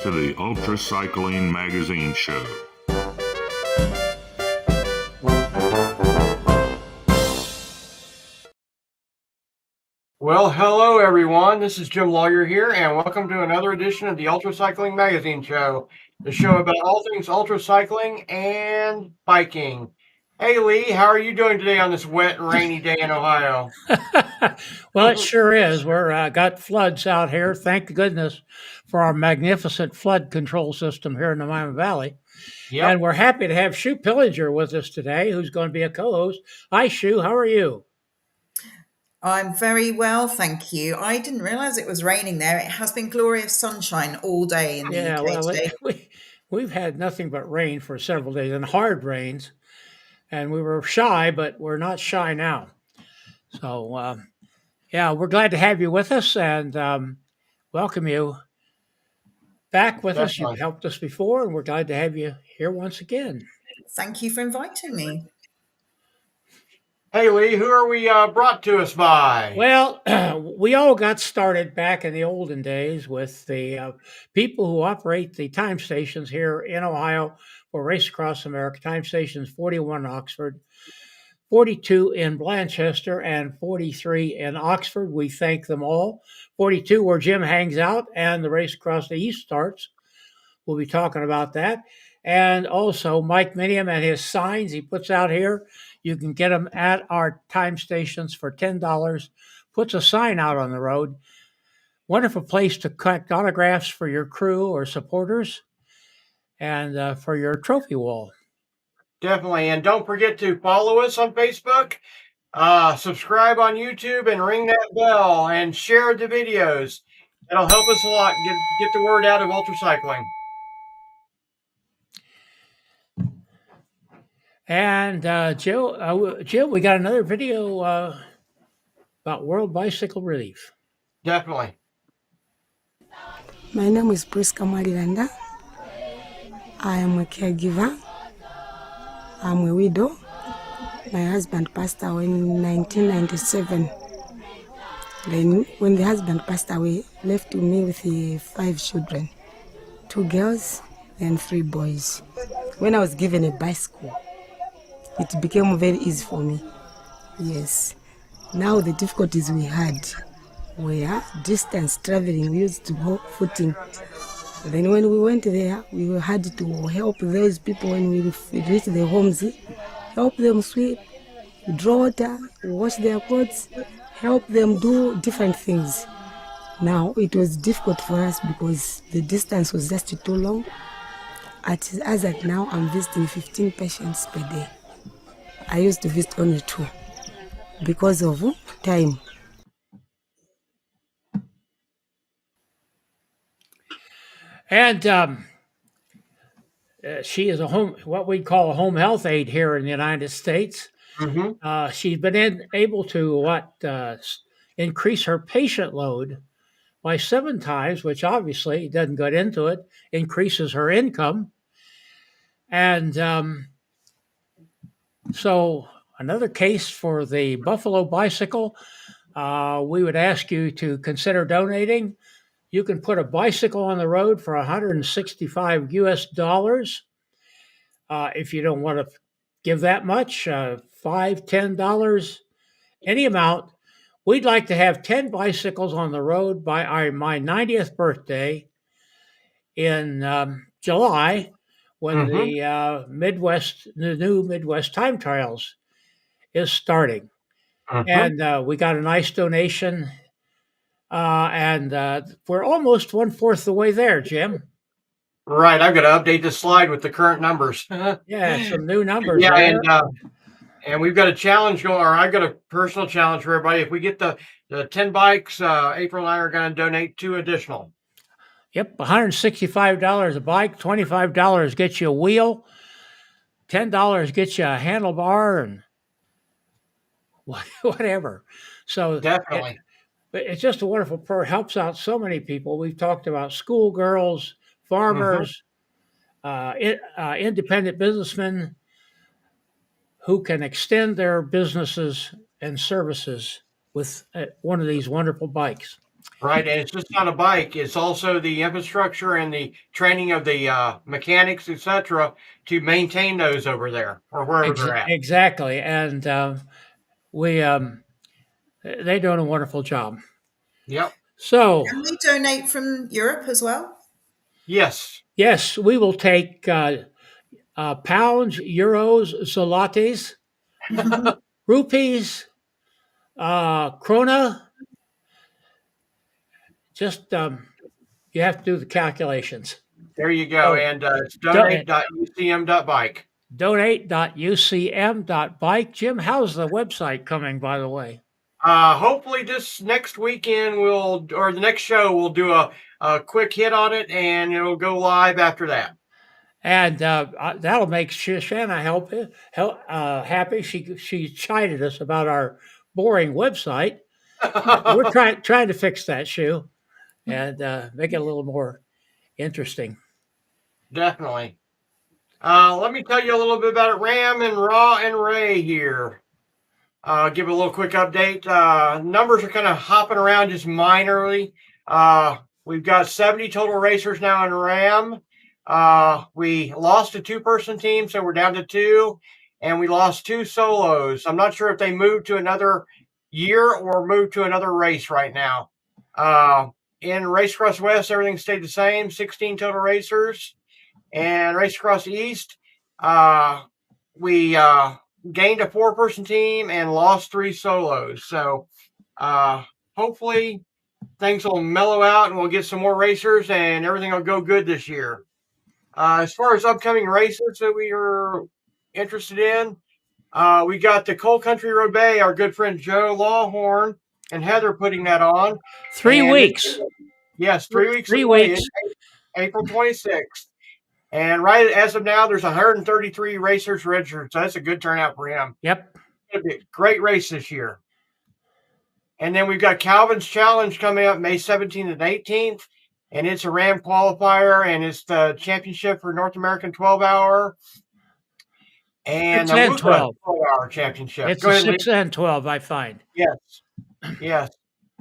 to the UltraCycling Magazine show. Well, hello everyone. This is Jim Lawyer here, and welcome to another edition of the UltraCycling Magazine show, the show about all things ultracycling and biking. Hey Lee, how are you doing today on this wet and rainy day in Ohio? Well, it sure is. We're got floods out here. Thank goodness for our magnificent flood control system here in the Miami Valley. Yep. And we're happy to have Shu Pillinger with us today, who's going to be a co-host. Hi, Shu. How are you? I'm very well, thank you. I didn't realize it was raining there. It has been glorious sunshine all day in the UK today. We've had nothing but rain for several days, and hard rains. And we were shy, but we're not shy now. So, we're glad to have you with us and welcome you back with us. You've helped us before, and we're glad to have you here once again. Thank you for inviting me. Hey Lee, who are we brought to us by? Well, we all got started back in the olden days with the people who operate the time stations here in Ohio for Race Across America. Time stations 41 in Oxford, 42 in Blanchester, and 43 in Oxford. We thank them all. 42 where Jim hangs out and the Race Across the East starts. We'll be talking about that. And also Mike Minium and his signs he puts out here. You can get them at our time stations for $10. Puts a sign out on the road. Wonderful place to collect autographs for your crew or supporters and for your trophy wall. Definitely. And don't forget to follow us on Facebook, subscribe on YouTube, and ring that bell and share the videos. It'll help us a lot get the word out of ultracycling. And Jill, we got another video about World Bicycle Relief. Definitely. My name is Priska Marilanda. I am a caregiver. I'm a widow. My husband passed away in 1997. Then when the husband passed away, left me with 5 children, 2 girls and 3 boys. When I was given a bicycle, it became very easy for me. Yes. Now the difficulties we had were distance traveling. We used to go footing. Then when we went there, we had to help those people when we reached their homes, help them sweep, draw water, wash their clothes, help them do different things. Now it was difficult for us because the distance was just too long. As at now, I'm visiting 15 patients per day. I used to visit only 2 because of time. And she is what we call a home health aide here in the United States. Mm-hmm. She's been able to increase her patient load by 7 times, which obviously doesn't get into it, increases her income. And so another case for the Buffalo bicycle, we would ask you to consider donating. You can put a bicycle on the road for $165 US. If you don't want to give that much, $5, $10, any amount. We'd like to have 10 bicycles on the road by my 90th birthday in July, when the new Midwest Time Trials is starting. And we got a nice donation. And we're almost 1/4 the way there, Jim. Right. I've got to update the slide with the current numbers. Yeah, some new numbers. Yeah, and we've got a challenge going, or I've got a personal challenge for everybody. If we get the 10 bikes, April and I are going to donate 2 additional. Yep, $165 a bike, $25 gets you a wheel, $10 gets you a handlebar, and whatever. So definitely, it's just a wonderful program. Helps out so many people. We've talked about schoolgirls, farmers, independent businessmen who can extend their businesses and services with one of these wonderful bikes. Right, and it's just not a bike; it's also the infrastructure and the training of the mechanics, etc., to maintain those over there or wherever they're at. Exactly, and we they're doing a wonderful job. Yep. So, Can we donate from Europe as well? Yes. yes, we will take pounds, euros, zlotys, rupees, krona. Just you have to do the calculations. There you go. So, And it's donate.ucm.bike. donate.ucm.bike. Jim, how's the website coming, by the way? Hopefully this next weekend or the next show, we'll do a quick hit on it, and it'll go live after that. And that'll make Shanna happy. She chided us about our boring website. We're trying to fix that, Shu, and make it a little more interesting. Definitely. Let me tell you a little bit about it. Ram and Raw and Ray here. Give a little quick update. Numbers are kind of hopping around just minorly. We've got 70 total racers now in Ram. We lost a two-person team, so we're down to 2, and we lost 2 solos. I'm not sure if they moved to another year or moved to another race right now. In Race Across West, everything stayed the same, 16 total racers. And Race Across East, we gained a 4-person team and lost 3 solos. So hopefully things will mellow out and we'll get some more racers and everything will go good this year. As far as upcoming races that we are interested in, we got the Coal Country Road Bay, our good friend Joe Lawhorn and Heather putting that on. 3 weeks. Yes, 3 weeks. 3 weeks. April 26th. And right as of now, there's 133 racers registered, so that's a good turnout for him. Yep. It'll be a great race this year. And then we've got Calvin's Challenge coming up May 17th and 18th, and it's a Ram qualifier, and it's the championship for North American 12-hour. And 6 and 12. 12-hour championship. It's 6 and 12, I find. Yes. Yes.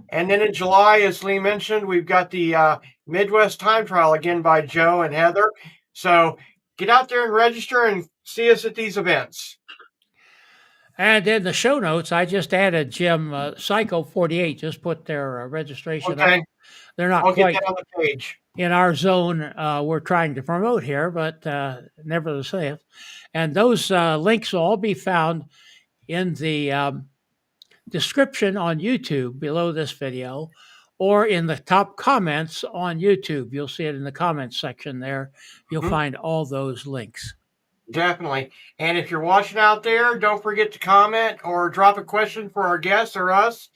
And then in July, as Lee mentioned, we've got the Midwest Time Trial again by Joe and Heather. So get out there and register and see us at these events. And in the show notes, I just added Jim Psycho 48. Just put their registration up. They're not quite get that on the page. In our zone we're trying to promote here, but nevertheless. And those links will all be found in the description on YouTube below this video, or in the top comments on YouTube. You'll see it in the comments section there. You'll find all those links. Definitely. And if you're watching out there, don't forget to comment or drop a question for our guests or us.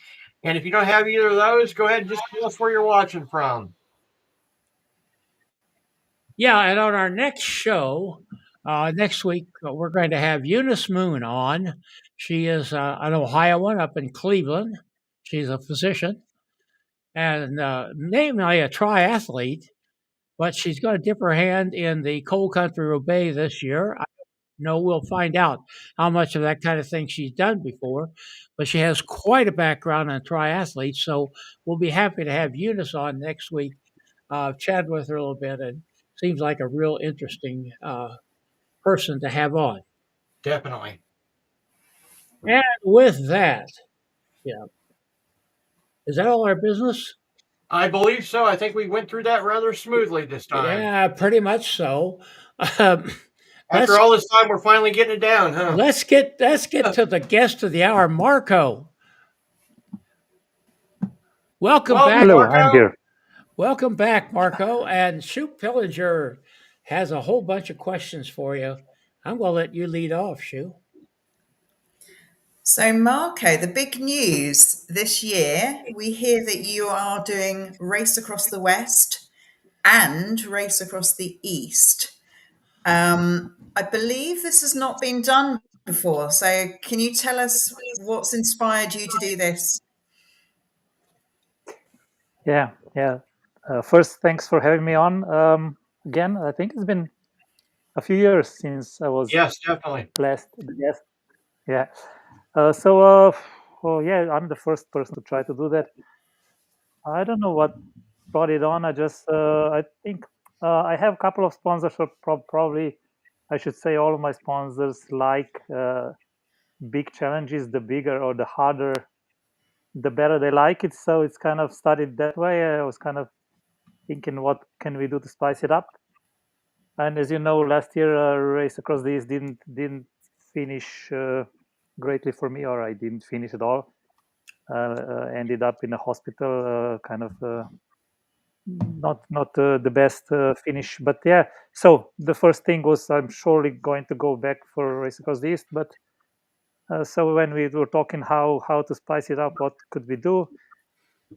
And if you don't have either of those, go ahead and just tell us where you're watching from. Yeah, and on our next show, next week, we're going to have Eunice Moon on. She is an Ohioan up in Cleveland. She's a physician and namely a triathlete, but she's going to dip her hand in the Coal Country Road Bay this year. I know we'll find out how much of that kind of thing she's done before, but she has quite a background in triathletes, so we'll be happy to have Eunice on next week, chat with her a little bit, and seems like a real interesting person to have on. Definitely. And with that, yeah. Is that all our business? I believe so. I think we went through that rather smoothly this time. Yeah, pretty much so. After all this time, we're finally getting it down, huh? Let's get to the guest of the hour, Marko. Welcome back. Hello, Marko. I'm here. Welcome back, Marko. And Shu Pillinger has a whole bunch of questions for you. I'm going to let you lead off, Shu. So, Marko, the big news this year, we hear that you are doing Race Across the West and Race Across the East. I believe this has not been done before. So can you tell us what's inspired you to do this? Yeah. First, thanks for having me on again. I think it's been a few years since I was definitely blessed. Yes. Yeah. I'm the first person to try to do that. I don't know what brought it on. I think I have a couple of sponsors. So probably I should say all of my sponsors like big challenges. The bigger or the harder, the better they like it. So it's kind of started that way. I was kind of thinking, what can we do to spice it up? And as you know, last year Race Across the East didn't finish greatly for me, or I didn't finish at all. Ended up in a hospital, kind of not the best finish. But yeah, so the first thing was I'm surely going to go back for Race Across the East. But so when we were talking how to spice it up, what could we do?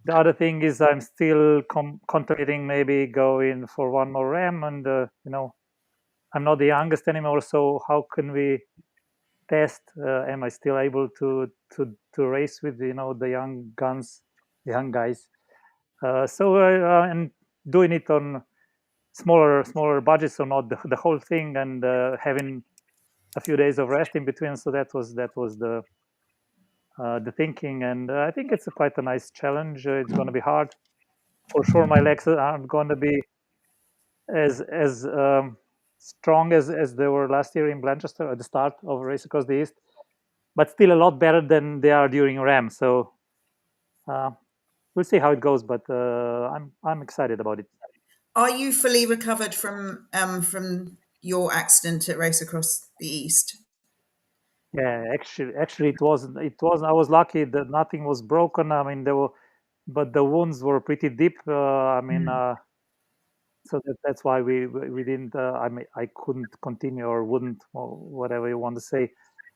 The other thing is I'm still contemplating maybe going for one more ram, and I'm not the youngest anymore, so how can we test? Am I still able to race with the young guns, the young guys? And doing it on smaller budgets, so not the whole thing, and having a few days of rest in between. So that was the thinking, and I think it's quite a nice challenge. It's going to be hard for sure. My legs aren't going to be as strong as they were last year in Blanchester at the start of Race Across the East, but still a lot better than they are during Ram. So we'll see how it goes, but I'm excited about it. Are you fully recovered from your accident at Race Across the East? Yeah, actually, it wasn't. It was. I was lucky that nothing was broken. I mean, but the wounds were pretty deep. I mean, so that's why we didn't. I mean, I couldn't continue or wouldn't, or whatever you want to say.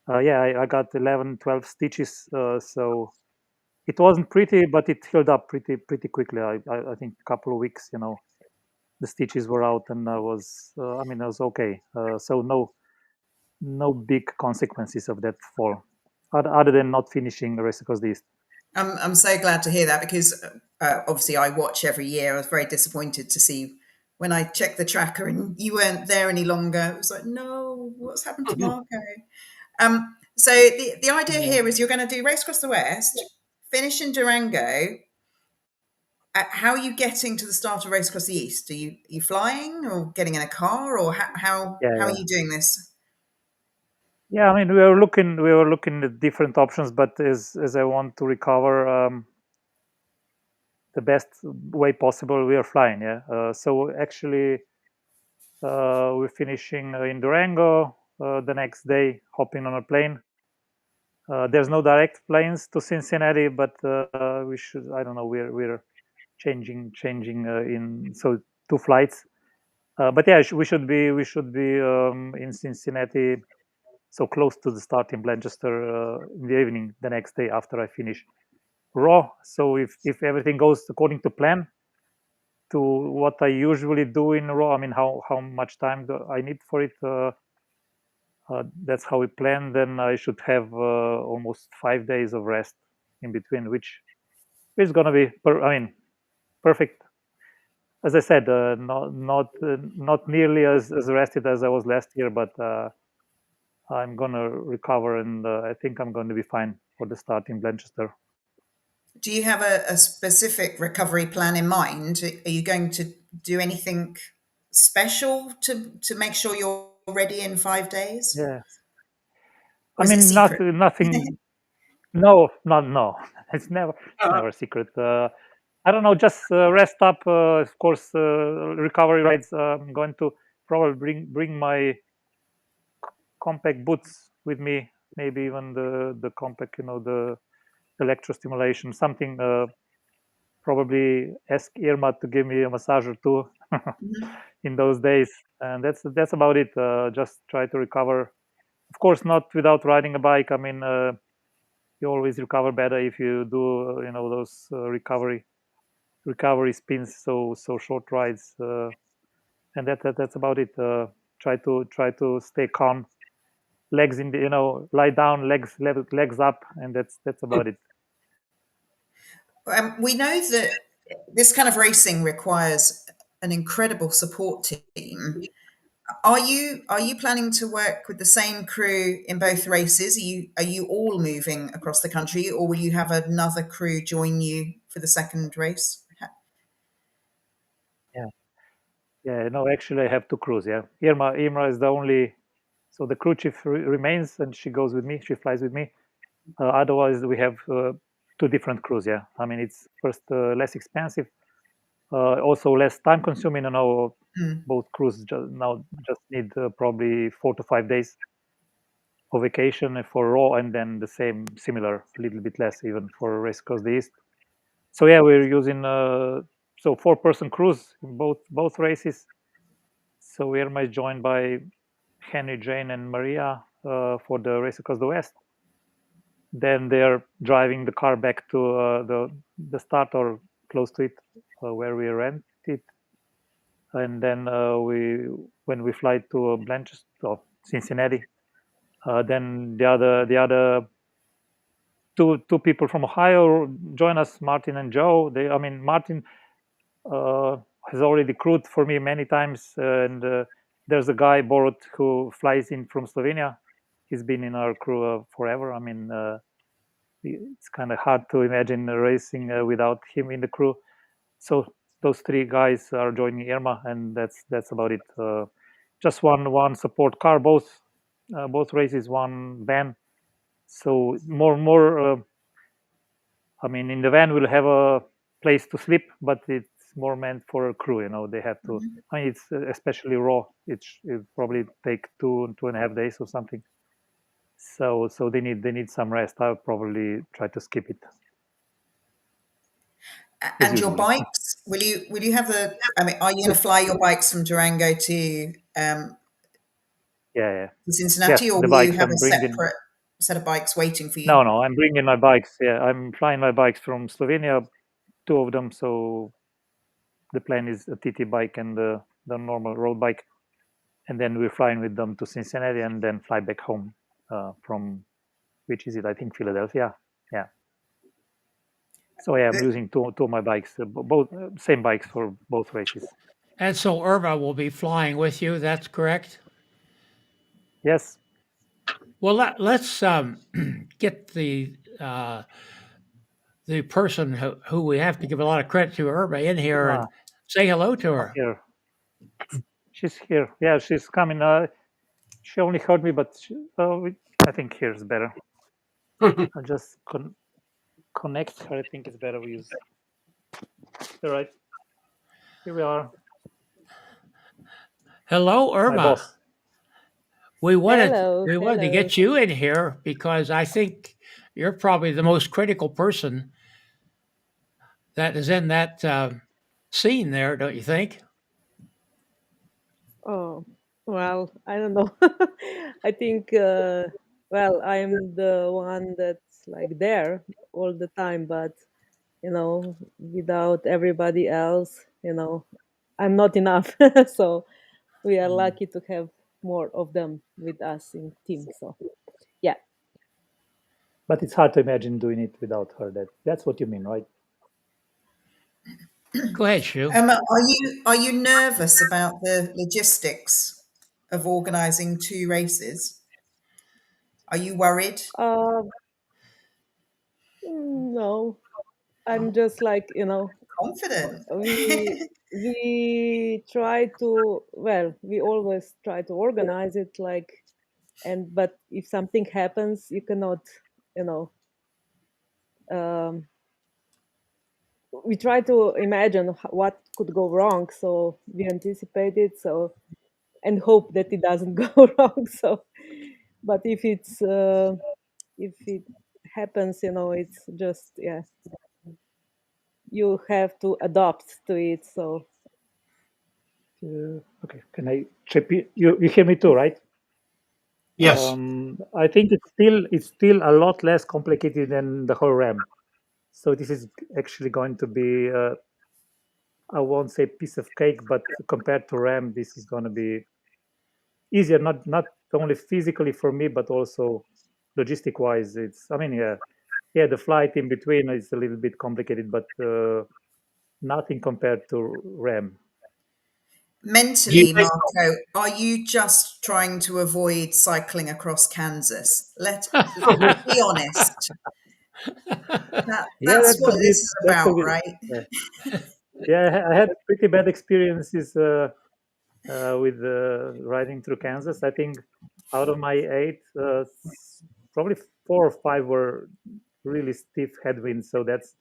Yeah, I got 11, 12 stitches. So it wasn't pretty, but it healed up pretty quickly. I think a couple of weeks. The stitches were out, and I was. I mean, I was okay. So no big consequences of that fall, other than not finishing the Race Across the East. I'm so glad to hear that, because obviously I watch every year. I was very disappointed to see when I checked the tracker and you weren't there any longer. It was like, no, what's happened to Marko? So the idea here is you're going to do Race Across the West, finish in Durango. How are you getting to the start of Race Across the East? Are you flying or getting in a car, or how Yeah, are yeah. you doing this? Yeah, I mean, we were looking at different options, but as I want to recover the best way possible, we are flying. Yeah. So actually, we're finishing in Durango the next day, hopping on a plane. There's no direct planes to Cincinnati, but we should. I don't know. We're changing in so two flights. But yeah, we should be in Cincinnati, so close to the start in Blanchester in the evening the next day after I finish Raw. So if everything goes according to plan, to what I usually do in Raw, I mean how much time do I need for it? That's how we plan. Then I should have almost 5 days of rest in between, which is gonna be I mean perfect. As I said, not nearly as rested as I was last year, but I'm gonna recover, and I think I'm going to be fine for the start in Blanchester. Do you have a specific recovery plan in mind? Are you going to do anything special to make sure you're ready in 5 days? Yeah, Or I is it mean secret? nothing. No, not no. It's never a secret. I don't know. Just rest up. Of course, recovery rides. I'm going to probably bring my compact boots with me. Maybe even the compact, the electrostimulation, something. Probably ask Irma to give me a massage or two Mhm. in those days, and that's about it. Just try to recover. Of course, not without riding a bike. I mean, you always recover better if you do, those recovery spins, so short rides, and that's about it. Try to stay calm, legs in the, lie down, legs up, and that's about it. We know that this kind of racing requires an incredible support team. Are you planning to work with the same crew in both races? Are you all moving across the country, or will you have another crew join you for the second race? Yeah, no, actually, I have two crews. Yeah, Irma is the only. So the crew chief remains, and she goes with me. She flies with me. Otherwise, we have two different crews. Yeah, I mean, it's first less expensive, also less time consuming. You know, both crews now just need probably 4 to 5 days of vacation for raw, and then the same, similar, a little bit less even for race across the east. So yeah, we're using so 4-person crews in both races. So Irma is joined by Henry, Jane, and Maria for the race across the west. Then they're driving the car back to the start or close to it, where we rent it. And then when we fly to Blanchester or Cincinnati, then the other two people from Ohio join us, Martin and Joe. I mean, Martin has already crewed for me many times, and there's a guy Borut who flies in from Slovenia. He's been in our crew forever. I mean, it's kind of hard to imagine racing without him in the crew. So those three guys are joining Irma, and that's about it. Just one support car, both races, one van. So more. I mean, in the van we'll have a place to sleep, but it's more meant for a crew. You know, they have to. I mean, it's especially raw. It probably take 2.5 days or something. So they need some rest. I'll probably try to skip it. And your bikes, will you have I mean, are you going to fly your bikes from Durango to Yeah. Cincinnati, Yes, or the will you bikes have I'm a bringing. separate set of bikes waiting for you? No, I'm bringing my bikes. Yeah, I'm flying my bikes from Slovenia, two of them. So the plan is a TT bike and the normal road bike, and then we're flying with them to Cincinnati and then fly back home from, which is it? I think Philadelphia. Yeah. So yeah, I'm using two of my bikes, both same bikes for both races. And so Irma will be flying with you. That's correct. Yes. Well, let's get the person who we have to give a lot of credit to, Irma, in here and say hello to her. Here. She's here. Yeah, she's coming. She only heard me, but I think here's better. I'll just connect her. I think it's better we use. All right. Here we are. Hello, My Irma. boss. We wanted Hello, to get you in here because I think you're probably the most critical person that is in that scene there, don't you think? Oh, well, I don't know. I think, well, I'm the one that's like there all the time, but, without everybody else, I'm not enough. So we are lucky to have more of them with us in team. So, yeah. But it's hard to imagine doing it without her. That's what you mean, right? Go ahead, Shu. Emma, are you nervous about the logistics of organising two races? Are you worried? Uh, no, I'm just like, Confident. we try to, well, we always try to organize it like, but if something happens, you cannot, you know we try to imagine what could go wrong, so we anticipate it, so, and hope that it doesn't go wrong. So, but if it happens, it's just, yeah, you have to adapt to it. So Okay. Can I chip in? You hear me too, right? Yes. I think it's still a lot less complicated than the whole RAM. So this is actually going to be I won't say piece of cake, but compared to RAM, this is going to be easier. Not only physically for me, but also logistic wise. It's I mean yeah, the flight in between is a little bit complicated, but nothing compared to RAM. Mentally, Marko, are you just trying to avoid cycling across Kansas? Let's be honest. Yeah, That's that what could be. this is That could about, be. right? Yeah, yeah. I had pretty bad experiences with riding through Kansas. I think out of my eight, probably 4 or 5 were really stiff headwinds. So that's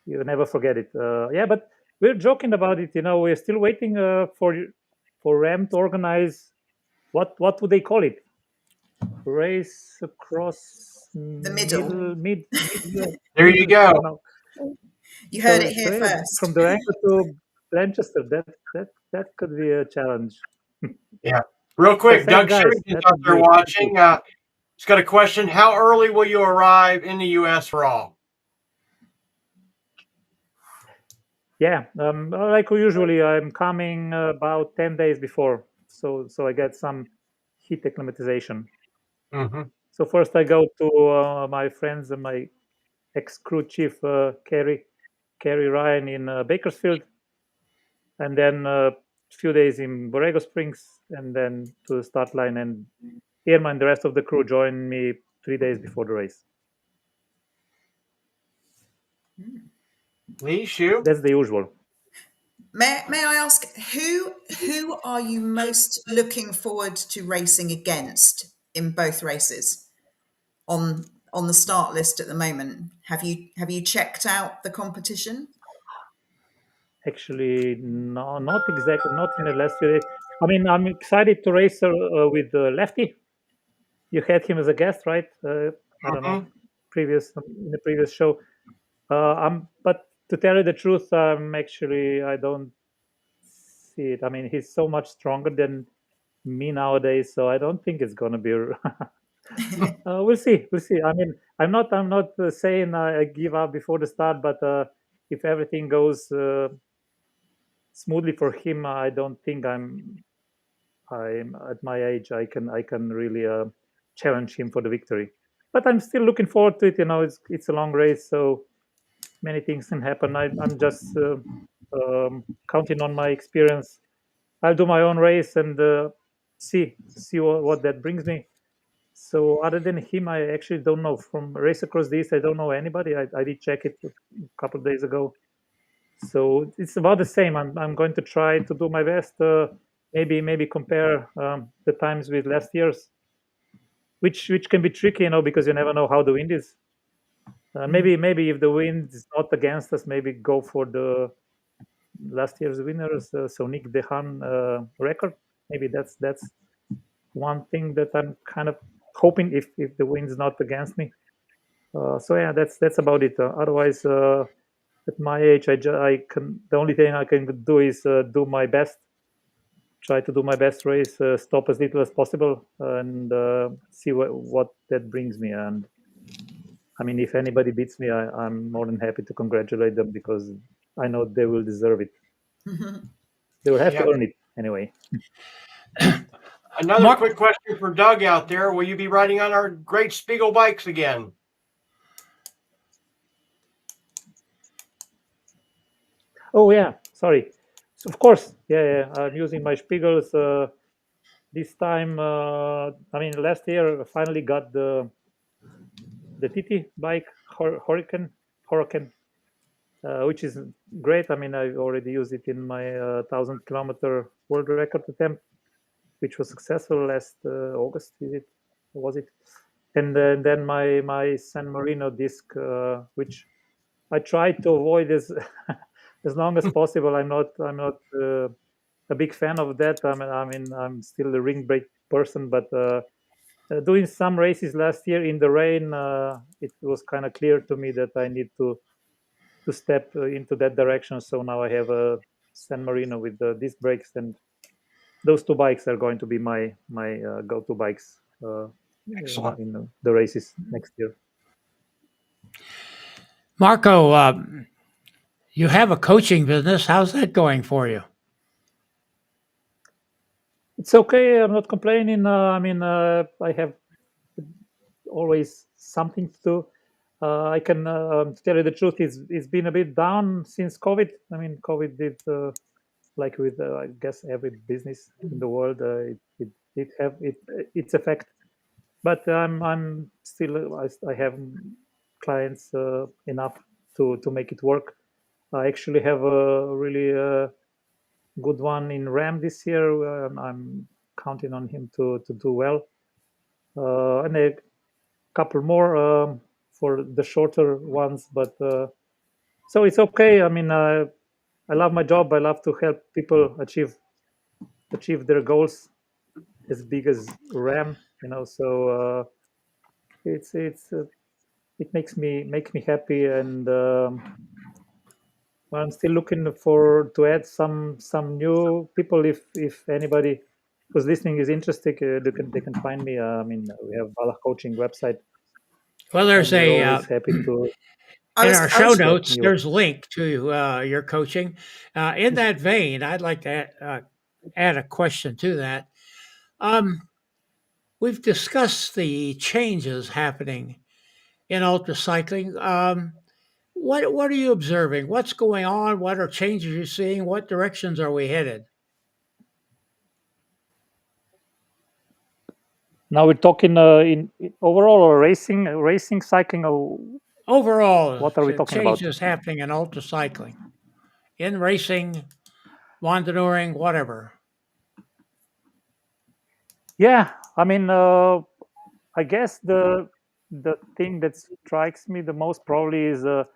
you never forget it. Yeah, but we're joking about it. We're still waiting for RAM to organize what would they call it? Race across The middle. mid There you I go. don't know. You heard So it so here yeah, from first. Durango to Blanchester, that could be a challenge. Yeah. Real So quick, thanks, Doug guys. Sherrington's That out would there be watching. He's got a question. How early will you arrive in the U.S. raw? yeah. Like usually, I'm coming about 10 days before, so I get some heat acclimatization. Mm-hmm. So first I go to my friends and my ex-crew chief Kerry Ryan in Bakersfield, and then a few days in Borrego Springs, and then to the start line. And Irma and the rest of the crew join me 3 days before the race. Lee, Shu? That's the usual. May I ask who are you most looking forward to racing against in both races on the start list at the moment? Have you checked out the competition? Actually, no, not exactly, not in the last few days. I mean, I'm excited to race with Lefty. You had him as a guest, right? I don't know, Mm-hmm. previous in the previous show. But to tell you the truth, I don't see it. I mean, he's so much stronger than me nowadays, so I don't think it's gonna be. We'll see. We'll see. I mean, I'm not saying I give up before the start, but if everything goes smoothly for him, I don't think I'm at my age. I can really challenge him for the victory. But I'm still looking forward to it. It's a long race, so many things can happen. I'm just counting on my experience. I'll do my own race and see what that brings me. So other than him, I actually don't know. From Race Across the East, I don't know anybody. I did check it a couple of days ago. So it's about the same. I'm going to try to do my best. Maybe compare the times with last year's, which can be tricky, because you never know how the wind is. Maybe if the wind is not against us, maybe go for the last year's winners, so Nick Dehan record. Maybe that's one thing that I'm kind of hoping if the wind's not against me. So yeah, that's about it. Otherwise, at my age, I can the only thing I can do is do my best, try to do my best race, stop as little as possible, and see what that brings me. And I mean, if anybody beats me, I'm more than happy to congratulate them because I know they will deserve it. They will have to Yep. earn it anyway. Another Mark, quick question for Doug out there. Will you be riding on our great Spiegel bikes again? Oh yeah, sorry. So of course, yeah. I'm using my Spiegels this time. I mean, last year I finally got the TT bike Hurricane, which is great. I mean, I already used it in my 1,000 kilometer world record attempt, which was successful last August. Was it? And then my San Marino disc, which I tried to avoid as as long as possible. I'm not a big fan of that. I'm still a ring brake person, but doing some races last year in the rain, it was kind of clear to me that I need to step into that direction. So now I have a San Marino with disc brakes, and those two bikes are going to be my go-to bikes Excellent. in the races next year. Marco, you have a coaching business. How's that going for you? It's okay. I'm not complaining. I have always something to do. I can to tell you the truth. It's been a bit down since COVID. I mean, COVID did like with I guess every business in the world. It have its effect. But I'm still I have clients enough to make it work. I actually have a really good one in RAM this year. I'm counting on him to do well, and a couple more for the shorter ones. But so it's okay. I mean, I love my job. I love to help people achieve their goals as big as RAM. So it's it makes me happy, and well, I'm still looking for to add some new people. If anybody who's listening is interested, they can find me. I mean, we have Baloh Coaching website, Well, and there's we're a always happy to I in was our I show was get notes. new. There's a link to your coaching. In that vein, I'd like to add a question to that. Um, we've discussed the changes happening in ultracycling. What are you observing? What's going on? What are changes you're seeing? What directions are we headed? Now we're talking in overall or racing cycling, or Overall, what are we talking about? changes happening in ultracycling, in racing, wandering, whatever. Yeah, I mean, I guess the thing that strikes me the most probably is a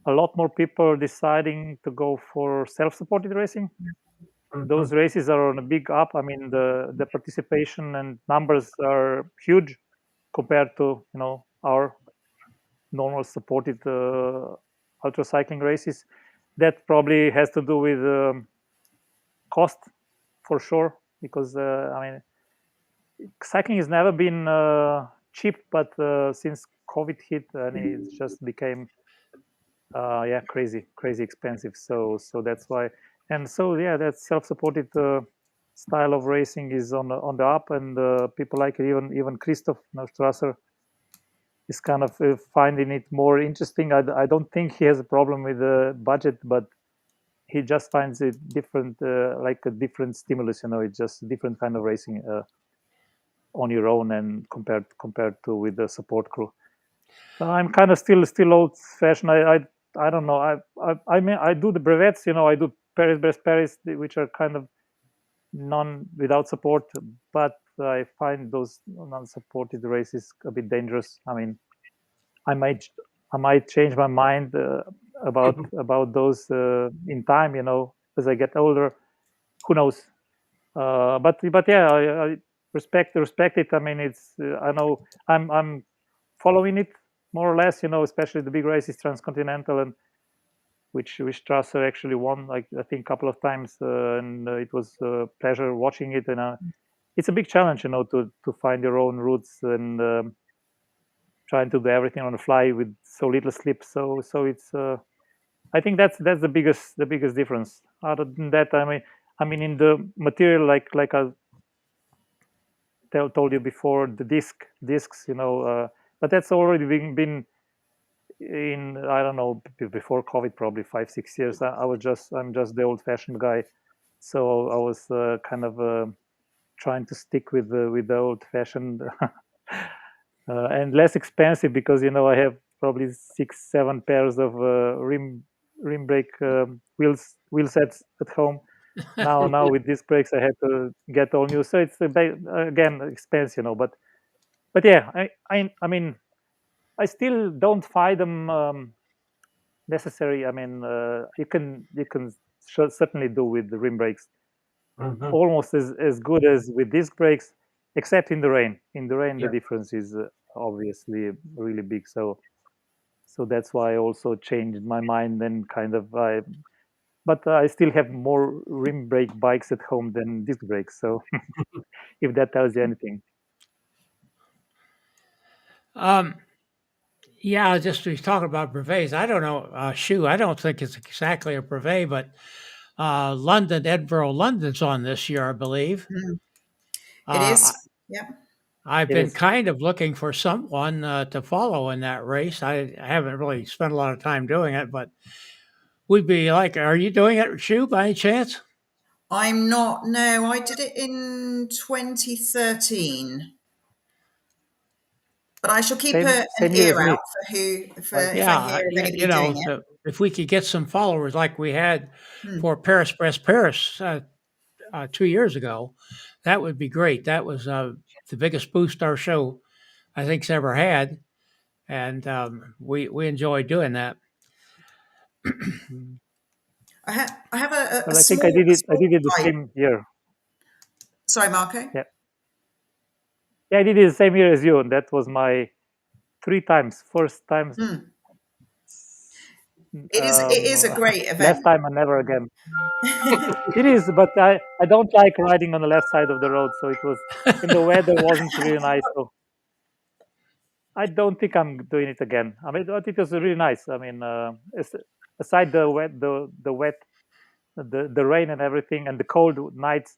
lot more people deciding to go for self-supported racing. Those races are on a big up. I mean, the participation and numbers are huge compared to our normal supported ultra cycling races. That probably has to do with cost for sure, because I mean, cycling has never been cheap, but since COVID hit, and it just became yeah, crazy expensive. So that's why. And so yeah, that self-supported style of racing is on the up, and people like it. Even Christoph Strasser is kind of finding it more interesting. I don't think he has a problem with the budget, but he just finds it different, like a different stimulus. It's just a different kind of racing on your own, and compared to with the support crew. I'm kind of still old fashioned. I don't know. I mean, I do the brevets. I do Paris Brest Paris, which are kind of non without support. But I find those non-supported races a bit dangerous. I mean, I might I might change my mind about those in time. As I get older. Who knows? But yeah, I respect it. I mean, it's I know I'm following it more or less. Especially the big races, transcontinental, and which Strasser actually won, like I think a couple of times, and it was a pleasure watching it. And it's a big challenge, to find your own routes, and trying to do everything on the fly with so little sleep. So it's I think that's the biggest difference. Other than that, I mean in the material, like I told you before, the discs, but that's already been in, I don't know, before COVID, probably 5 6 years. I'm just the old-fashioned guy, so I was kind of trying to stick with the old-fashioned and less expensive, because I have probably 6 7 pairs of rim brake wheel sets at home. Now with disc brakes, I had to get all new, so it's again expense, but yeah, I mean, I still don't find them necessary. I mean, you can certainly do with the rim brakes almost as good as with disc brakes, except in the rain. In the rain, the Yeah. difference is obviously really big. So that's why I also changed my mind, and kind of but I still have more rim brake bikes at home than disc brakes. So if that tells you anything. Um, yeah, just we talking about brevets. I don't know, shoe. I don't think it's exactly a brevet, but London, Edinburgh, London's on this year, I believe. Mm. It Uh, is. Yeah. I've It been is. kind of looking for someone to follow in that race. I haven't really spent a lot of time doing it, but we'd be like, are you doing it, Shu, by any chance? I'm not. No, I did it in 2013. But I shall keep Same an year as ear me. out for if I Yeah, hear of anybody doing it. if we could get some followers like we had Hmm. for Paris Press Paris 2 years ago, that would be great. That was the biggest boost our show I think's ever had, and we enjoyed doing that. I have a Well, I think I did it the side. same year. Sorry, Marko. Yeah. Yeah, I did it the same year as you, and that was my 3 times. First time, It is a great event. last time and never again. It is, but I don't like riding on the left side of the road, so it was, and the weather wasn't really nice, so I don't think I'm doing it again. I mean, but it was really nice. I mean, aside the wet, the rain and everything, and the cold nights,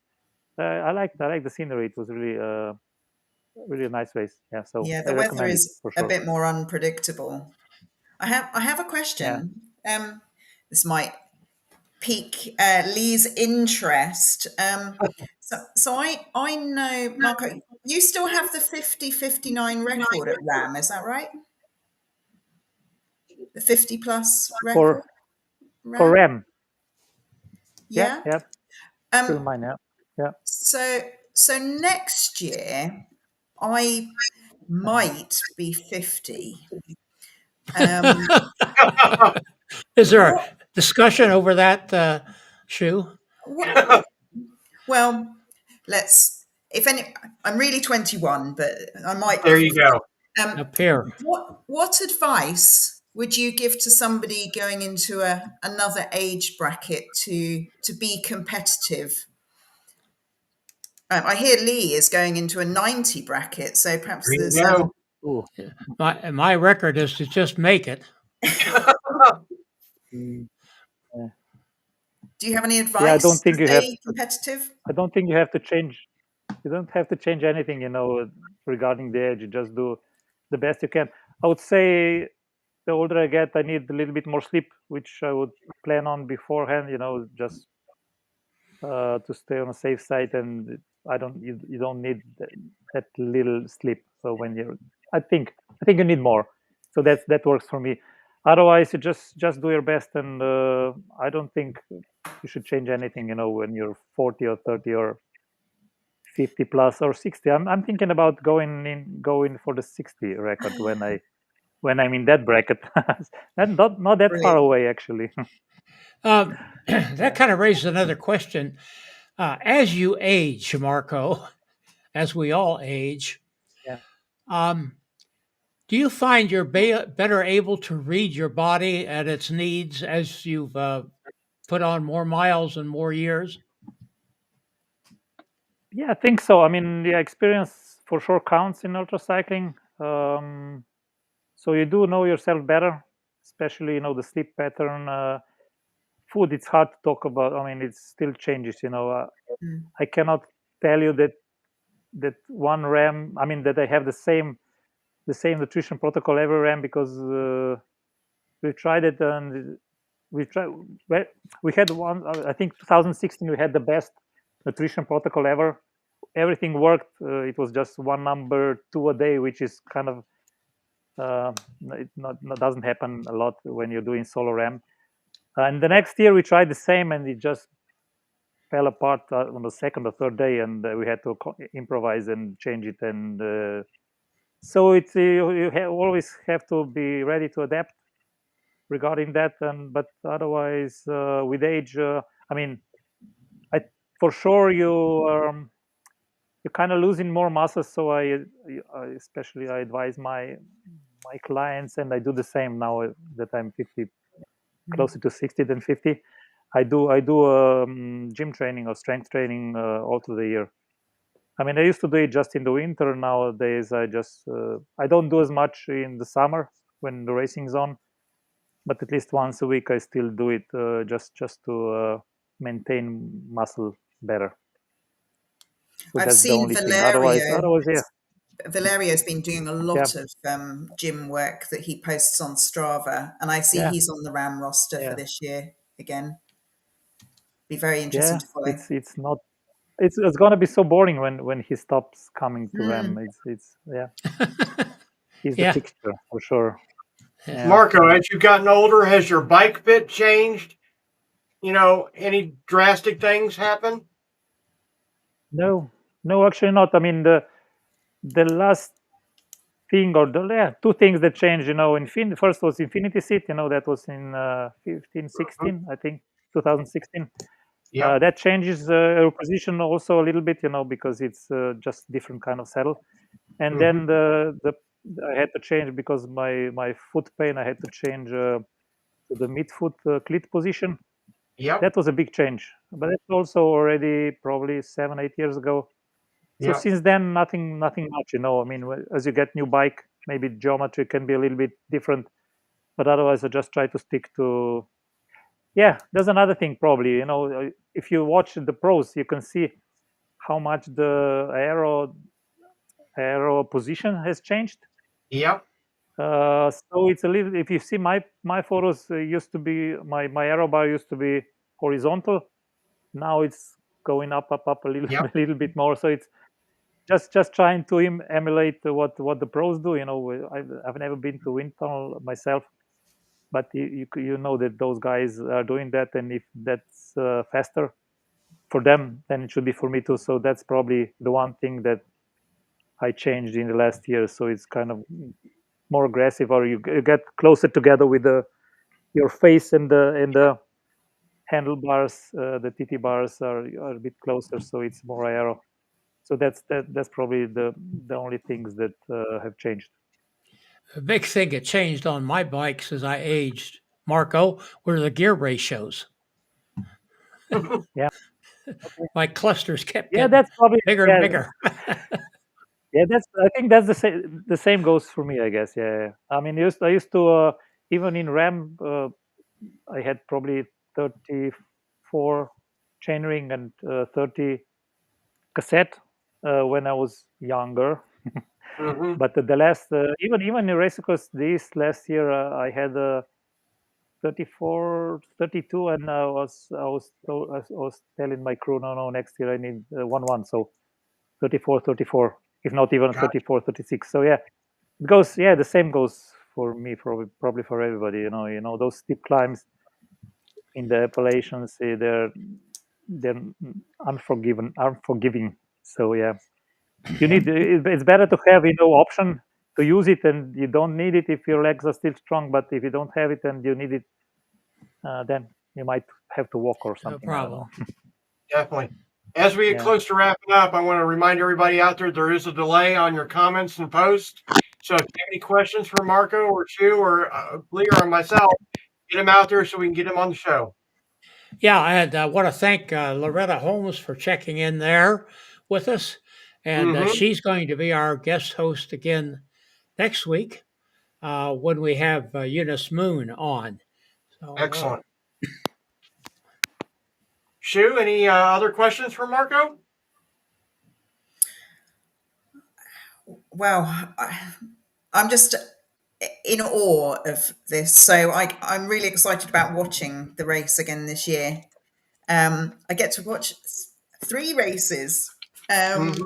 I like the scenery. It was really a nice race. Yeah, so Yeah, I the weather recommend it is for a sure. bit more unpredictable. I have a Yeah. question. This might pique Lee's interest. So I know, Marko, you still have the 50:59 record at RAM, is that right? The 50 plus record? For RAM. Yeah. Yeah, still mine. Yeah. So next year I might be 50. Is there a What, discussion over that shoe? well, if any, I'm really 21, but I might be There you 50. go. Up here. What advice would you give to somebody going into another age bracket to be competitive? I hear Lee is going into a 90 bracket, so perhaps There you there's go. Ooh. My record is to just make it. Mm, yeah. do you have any I advice don't think to you have. stay competitive? I don't think you have to change. You don't have to change anything, regarding the age. You just do the best you can. I would say the older I get, I need a little bit more sleep, which I would plan on beforehand. Just to stay on a safe side, and you don't need that little sleep. So I think you need more. So that works for me. Otherwise, you just do your best, and I don't think you should change anything. When you're 40 or 30 or 50 plus or 60. I'm thinking about going for the 60 record when I'm in that bracket. And not that far Brilliant. away, actually. That kind of raises another question. As you age, Marco, as we all age, Yeah. um, do you find you're better able to read your body and its needs as you've put on more miles and more years? Yeah, I think so. I mean, the experience for sure counts in ultracycling. So you do know yourself better, especially the sleep pattern. Food, it's hard to talk about. I mean, it still changes. I cannot tell you that one RAM. I mean, that I have the same nutrition protocol every RAM, because we tried it, and well, we had one. I think 2016 we had the best nutrition protocol ever. Everything worked. It was just one number two a day, which is kind of it doesn't happen a lot when you're doing solo RAM. And the next year we tried the same, and it just fell apart on the second or third day, and we had to improvise and change it. And so it's you always have to be ready to adapt regarding that. And but otherwise, with age, I mean, I for sure you're kind of losing more muscle. So especially I advise my clients, and I do the same now that I'm 50, closer to 60 than 50. I do gym training or strength training all through the year. I mean, I used to do it just in the winter. Nowadays, I don't do as much in the summer when the racing's on, but at least once a week I still do it, just to maintain muscle better. So I've that's the seen only thing. Valerio. Otherwise, yeah. Valerio's been doing a Yeah. lot of gym work that he posts on Strava, and I see Yeah. he's on the RAM roster for Yeah. this year again. Be very interesting Yeah. to follow. It's not. It's gonna be so boring when he stops coming to RAM. It's yeah. is the Yeah. fixture for sure. Yeah. Marko, as you've gotten older, has your bike fit changed? Any drastic things happen? No, no, actually not. I mean, the last thing or two things that changed, first was Infinity Seat, that was in 15, Mhm. 16, I think, 2016. Yep. That changes your position also a little bit, because it's just different kind of saddle. And Mhm. then I had to change because my foot pain. I had to change to the midfoot clit position. Yep. That was a big change, but it's also already probably 7, 8 years ago. So Yep. since then, nothing much. I mean, as you get new bike, maybe geometry can be a little bit different, but otherwise, I just try to stick to. Yeah, there's another thing probably. If you watch the pros, you can see how much the aero position has changed. Yep. So it's a little. If you see my photos, used to be my aero bar used to be horizontal. Now it's going up a little Yep. a little bit more. So it's just trying to emulate what the pros do. I've never been to wind tunnel myself, but you know that those guys are doing that, and if that's faster for them, then it should be for me too. So that's probably the one thing that I changed in the last year. So it's kind of more aggressive, or you get closer together with your face and the handlebars. The TT bars are a bit closer, so it's more aero. So that's probably the only things that have changed. The big thing that changed on my bikes as I aged, Marco, were the gear ratios. Yeah. Okay. My clusters kept Yeah, getting that's probably bigger and yeah. bigger. Yeah, I think that's the same goes for me, I guess. Yeah, yeah. I mean, I used to even in RAM, I had probably 34 chainring and 30 cassette when I was younger. Mhm. But the last, even in race course, this last year, I had 34, 32, and I was telling my crew, no, next year I need 1 1. So 34, 34, if not even Gotcha. 34, 36. So yeah, it goes. Yeah, the same goes for me, probably for everybody. Those steep climbs in the Appalachians, they're unforgiving. So yeah, you need. It's better to have option to use it, and you don't need it if your legs are still strong. But if you don't have it and you need it, then you might have to walk or No something. I don't know. problem. Definitely. As we get Yeah. close to wrapping up, I want to remind everybody out there is a delay on your comments and posts. So if you have any questions for Marko or Chu or Lee or myself, get them out there so we can get them on the show. Yeah, I want to thank Loretta Holmes for checking in there with us. And Mm-hmm. she's going to be our guest host again next week when we have Eunice Moon on. So, Excellent. Chu, any other questions for Marko? Well, I'm just in awe of this. So I'm really excited about watching the race again this year. I get to watch 3 races. Mm-hmm.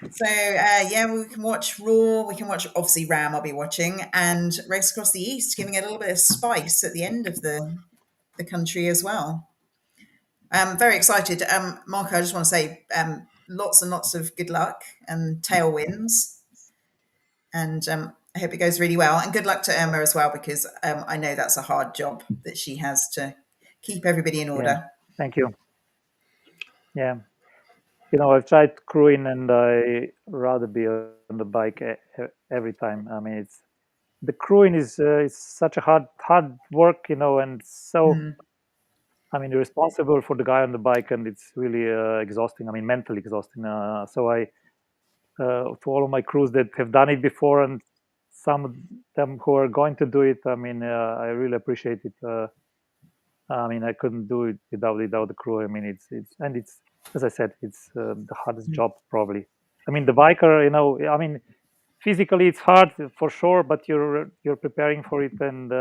So yeah, we can watch Raw. We can watch obviously Ram. I'll be watching and Race Across the East, giving it a little bit of spice at the end of the country as well. I'm very excited. Marko, I just want to say lots and lots of good luck and tailwinds. And I hope it goes really well. And good luck to Irma as well, because I know that's a hard job that she has to keep everybody in Yeah. order. Thank you. Yeah. I've tried crewing, and I rather be on the bike every time. I mean, the crewing is it's such a hard work, and so I mean, you're responsible for the guy on the bike, and it's really exhausting. I mean, mentally exhausting. So to all of my crews that have done it before, and some of them who are going to do it, I mean, I really appreciate it. I mean, I couldn't do it without the crew. I mean, it's as I said, it's the hardest job probably. I mean, the biker, I mean, physically it's hard for sure, but you're preparing for it, and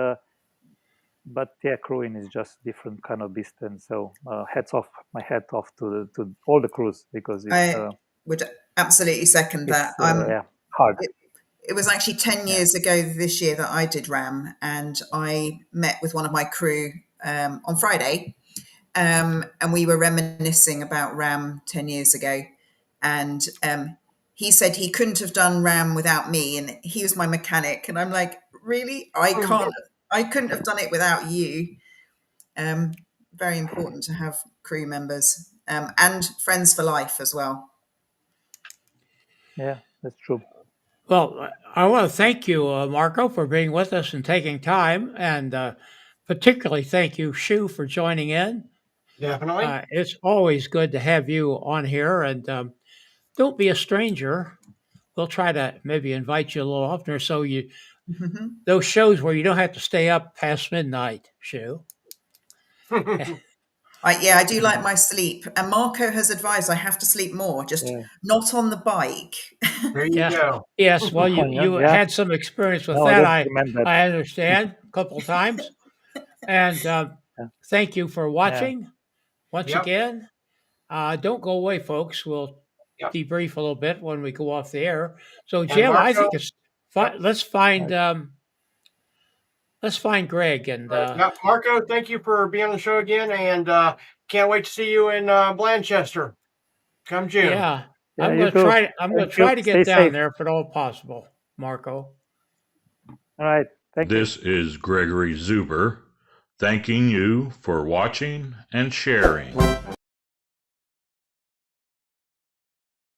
but yeah, crewing is just different kind of beast. And so my hat off to all the crews, because I would absolutely second that. it's yeah, hard. It was actually 10 years ago this year that I did RAM, and I met with one of my crew on Friday, and we were reminiscing about RAM 10 years ago. And he said he couldn't have done RAM without me, and he was my mechanic. And I'm like, really? I couldn't have done it without you. Very important to have crew members and friends for life as well. Yeah, that's true. Well, I want to thank you, Marko, for being with us and taking time, and particularly thank you, Shu, for joining in. Definitely. It's always good to have you on here, and don't be a stranger. We'll try to maybe invite you a little oftener, so those shows where you don't have to stay up past midnight, Shu. I do like my sleep, and Marko has advised I have to sleep more, just not on the bike. There you go. Yes, well, you Yeah. had some experience with No, that. I don't recommend that. I understand a couple of times, and thank you for watching once Yep. again. Don't go away, folks. We'll Yep. debrief a little bit when we go off the air. So, And Jim, I Marko- think it's fun. Let's find Greg and Marko, thank you for being on the show again, and can't wait to see you in Blanchester come June. yeah. Yeah, I'm you going to too. try. I'm going to Thank you. try to get Stay down safe. there if at all possible, Marko. All right. Thank you. This is Gregory Zuber, thanking you for watching and sharing.